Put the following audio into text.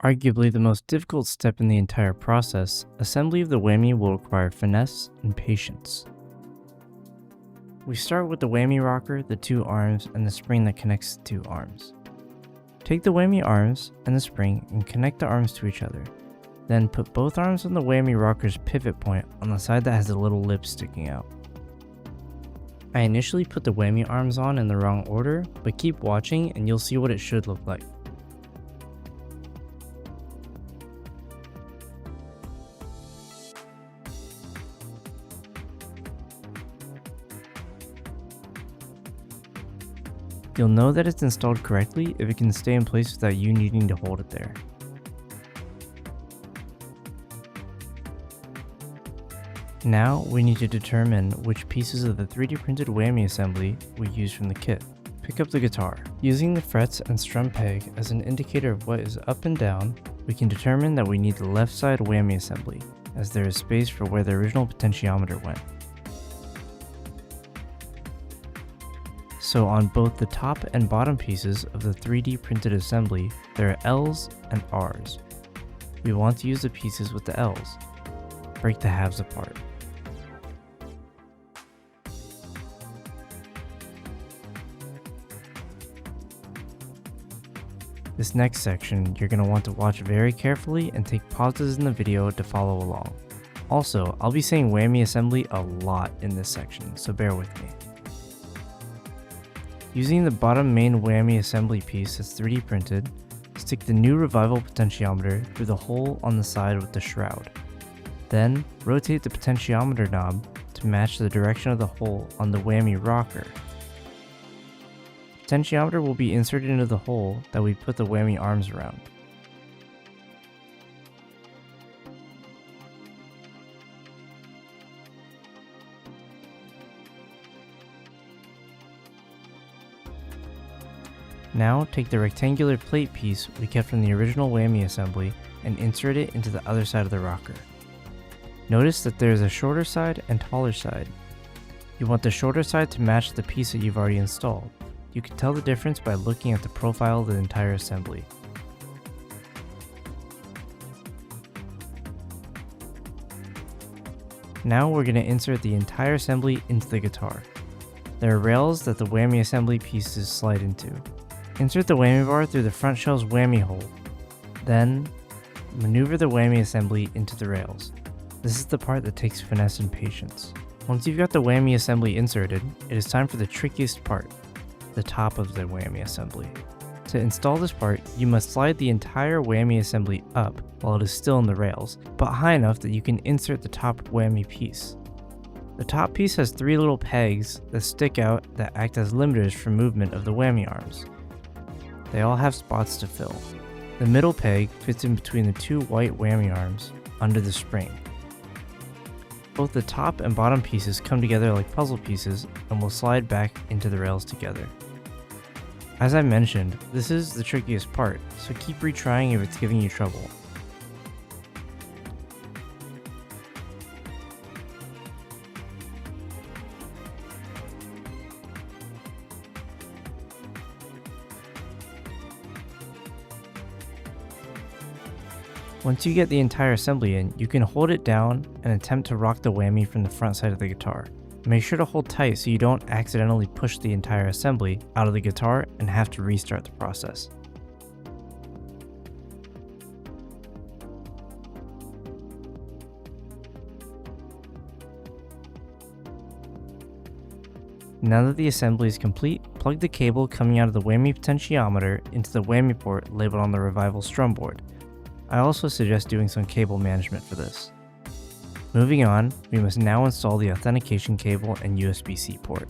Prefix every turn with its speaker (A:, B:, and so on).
A: Arguably the most difficult step in the entire process, assembly of the Whammy will require finesse and patience. We start with the Whammy rocker, the two arms, and the spring that connects the two arms. Take the Whammy arms and the spring and connect the arms to each other. Then put both arms on the Whammy rocker's pivot point on the side that has a little lip sticking out. I initially put the Whammy arms on in the wrong order, but keep watching and you'll see what it should look like. You'll know that it's installed correctly if it can stay in place without you needing to hold it there. Now we need to determine which pieces of the 3D printed Whammy assembly we use from the kit. Pick up the guitar. Using the frets and strum peg as an indicator of what is up and down, we can determine that we need the left side Whammy assembly, as there is space for where the original potentiometer went. So on both the top and bottom pieces of the 3D printed assembly, there are L's and R's. We want to use the pieces with the L's. Break the halves apart. This next section you're going to want to watch very carefully and take pauses in the video to follow along. Also, I'll be saying Whammy assembly a lot in this section, so bear with me. Using the bottom main Whammy assembly piece that's 3D printed, stick the new revival potentiometer through the hole on the side with the shroud. Then, rotate the potentiometer knob to match the direction of the hole on the Whammy rocker. The potentiometer will be inserted into the hole that we put the Whammy arms around. Now take the rectangular plate piece we kept from the original Whammy assembly and insert it into the other side of the rocker. Notice that there is a shorter side and taller side. You want the shorter side to match the piece that you've already installed. You can tell the difference by looking at the profile of the entire assembly. Now we're going to insert the entire assembly into the guitar. There are rails that the Whammy assembly pieces slide into. Insert the Whammy bar through the front shell's Whammy hole. Then, maneuver the Whammy assembly into the rails. This is the part that takes finesse and patience. Once you've got the Whammy assembly inserted, it is time for the trickiest part, the top of the Whammy assembly. To install this part, you must slide the entire Whammy assembly up while it is still in the rails, but high enough that you can insert the top Whammy piece. The top piece has 3 little pegs that stick out that act as limiters for movement of the Whammy arms. They all have spots to fill. The middle peg fits in between the 2 white Whammy arms under the spring. Both the top and bottom pieces come together like puzzle pieces and will slide back into the rails together. As I mentioned, this is the trickiest part, so keep retrying if it's giving you trouble. Once you get the entire assembly in, you can hold it down and attempt to rock the Whammy from the front side of the guitar. Make sure to hold tight so you don't accidentally push the entire assembly out of the guitar and have to restart the process. Now that the assembly is complete, plug the cable coming out of the Whammy potentiometer into the Whammy port labeled on the Revival strum board. I also suggest doing some cable management for this. Moving on, we must now install the authentication cable and USB-C port.